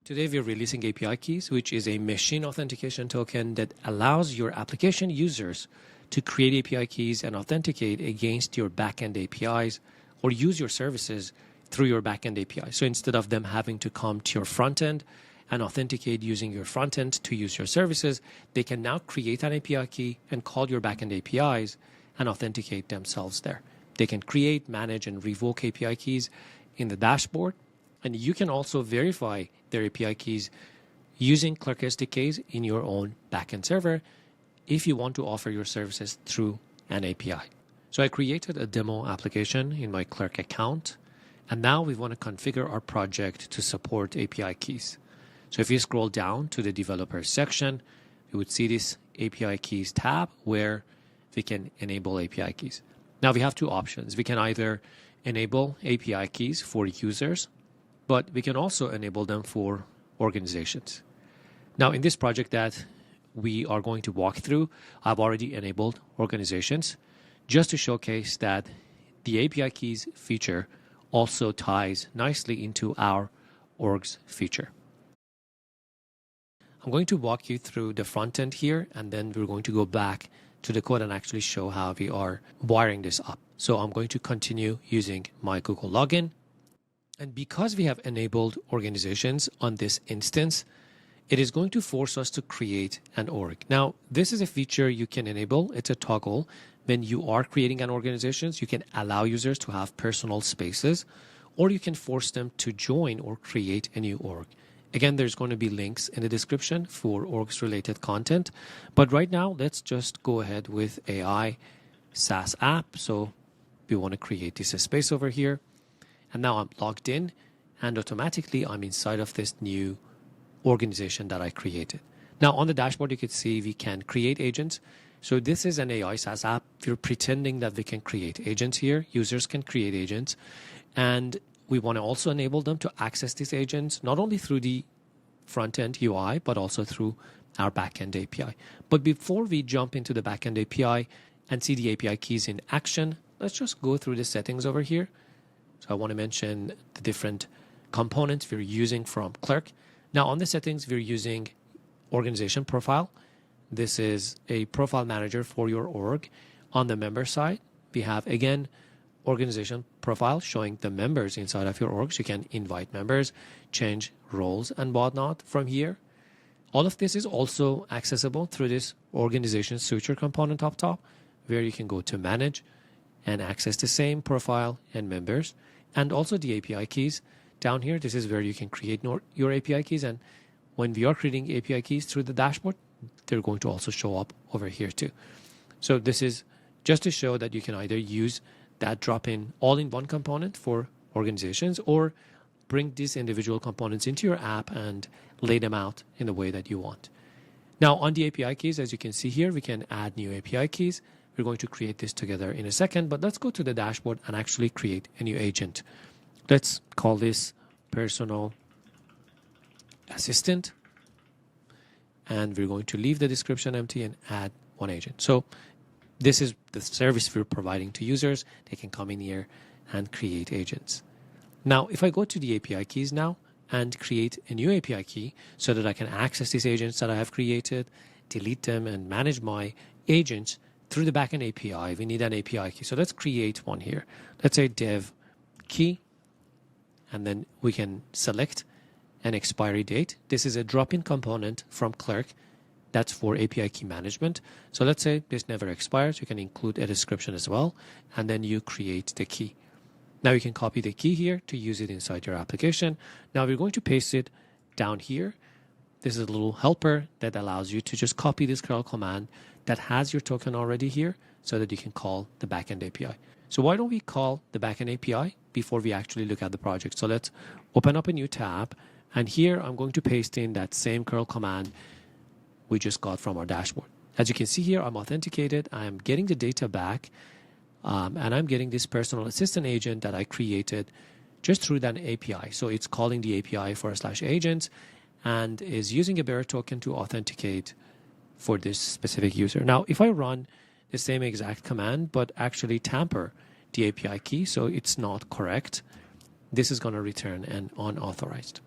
Today we're releasing API Keys, which is a machine authentication token that allows your application users to create API keys and authenticate against your backend APIs or use your services through your backend API. So instead of them having to come to your front end and authenticate using your front end to use your services, they can now create an API key and call your backend APIs and authenticate themselves there. They can create, manage, and revoke API keys in the dashboard. And you can also verify their API keys using Clerk SDKs in your own backend server if you want to offer your services through an API. So I created a demo application in my Clerk account, and now we want to configure our project to support API keys. So if you scroll down to the developers section, you would see this API keys tab where we can enable API keys. Now we have two options. We can either enable API keys for users, but we can also enable them for organizations. Now in this project that we are going to walk through, I've already enabled organizations just to showcase that the API keys feature also ties nicely into our orgs feature. I'm going to walk you through the front end here, and then we're going to go back to the code and actually show how we are wiring this up. So I'm going to continue using my Google login. And because we have enabled organizations on this instance, it is going to force us to create an org. Now, this is a feature you can enable. It's a toggle. When you are creating an organization, you can allow users to have personal spaces, or you can force them to join or create a new org. Again, there's going to be links in the description for orgs related content. But right now, let's just go ahead with AI SaaS app. So we want to create this space over here. And now I'm logged in, and automatically I'm inside of this new organization that I created. Now on the dashboard, you can see we can create agents. So this is an AI SaaS app. We're pretending that we can create agents here. Users can create agents. And we want to also enable them to access these agents, not only through the front-end UI, but also through our backend API. But before we jump into the backend API and see the API keys in action, let's just go through the settings over here. So I want to mention the different components we're using from Clerk. Now on the settings, we're using organization profile. This is a profile manager for your org. On the member side, we have, again, organization profile showing the members inside of your orgs. You can invite members, change roles and whatnot from here. All of this is also accessible through this organization suture component up top, where you can go to manage and access the same profile and members, and also the API keys. Down here, this is where you can create your API keys, and when we are creating API keys through the dashboard, they're going to also show up over here too. So this is just to show that you can either use that drop-in all-in-one component for organizations, or bring these individual components into your app and lay them out in the way that you want. Now on the API keys, as you can see here, we can add new API keys. We're going to create this together in a second, but let's go to the dashboard and actually create a new agent. Let's call this personal assistant. And we're going to leave the description empty and add one agent. So this is the service we're providing to users. They can come in here and create agents. Now, if I go to the API keys now and create a new API key so that I can access these agents that I have created, delete them, and manage my agents through the backend API, we need an API key. So let's create one here. Let's say dev key, and then we can select an expiry date. This is a drop-in component from Clerk that's for API key management. So let's say this never expires. You can include a description as well, and then you create the key. Now you can copy the key here to use it inside your application. Now we're going to paste it down here. This is a little helper that allows you to just copy this curl command that has your token already here so that you can call the backend API. So why don't we call the backend API before we actually look at the project? So let's open up a new tab. And here I'm going to paste in that same curl command we just got from our dashboard. As you can see here, I'm authenticated. I'm getting the data back. And I'm getting this personal assistant agent that I created just through that API. So it's calling the API /agents and is using a bearer token to authenticate for this specific user. Now, if I run the same exact command, but actually tamper the API key, so it's not correct, this is going to return an unauthorized.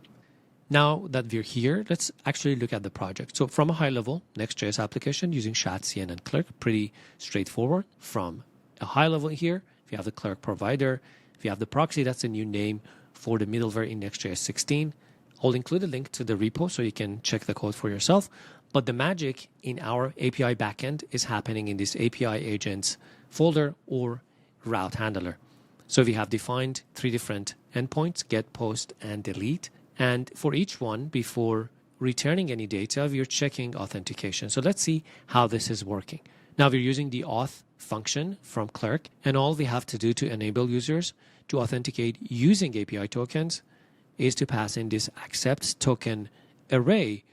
Now that we're here, let's actually look at the project. So from a high level, Next.js application using SHA, CN, and Clerk, pretty straightforward. From a high level here, if you have the Clerk provider, if you have the proxy, that's a new name for the middleware in Next.js 16. I'll include a link to the repo so you can check the code for yourself. But the magic in our API backend is happening in this API agents folder or route handler. So we have defined 3 different endpoints, get, post, and delete. And for each one, before returning any data, we are checking authentication. So let's see how this is working. Now we're using the auth function from Clerk, and all we have to do to enable users to authenticate using API tokens is to pass in this acceptsToken array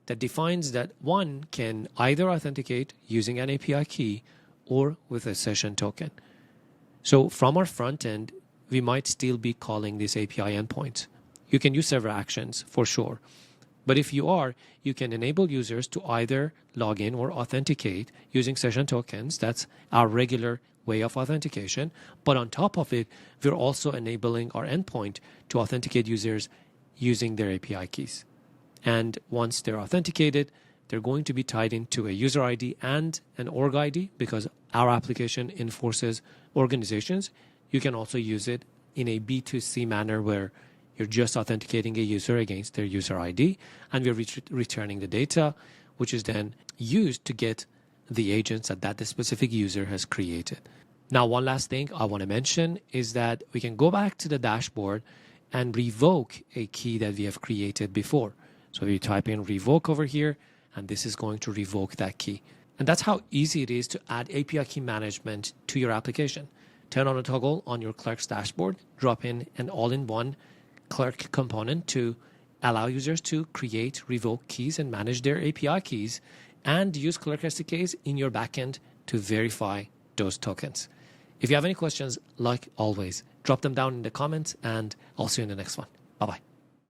that defines that one can either authenticate using an API key or with a session token. So from our front end, we might still be calling this API endpoint. You can use server actions for sure. But if you are, you can enable users to either log in or authenticate using session tokens. That's our regular way of authentication. But on top of it, we're also enabling our endpoint to authenticate users using their API keys. And once they're authenticated, they're going to be tied into a user ID and an org ID because our application enforces organizations. You can also use it in a B2C manner where you're just authenticating a user against their user ID, and we're returning the data, which is then used to get the agents that the specific user has created. Now, one last thing I want to mention is that we can go back to the dashboard and revoke a key that we have created before. So you type in revoke over here, and this is going to revoke that key. And that's how easy it is to add API key management to your application. Turn on a toggle on your Clerk's dashboard, drop in an all-in-one Clerk component to allow users to create, revoke keys, and manage their API keys, and use Clerk SDKs in your backend to verify those tokens. If you have any questions, like always, drop them down in the comments, and I'll see you in the next one. Bye-bye.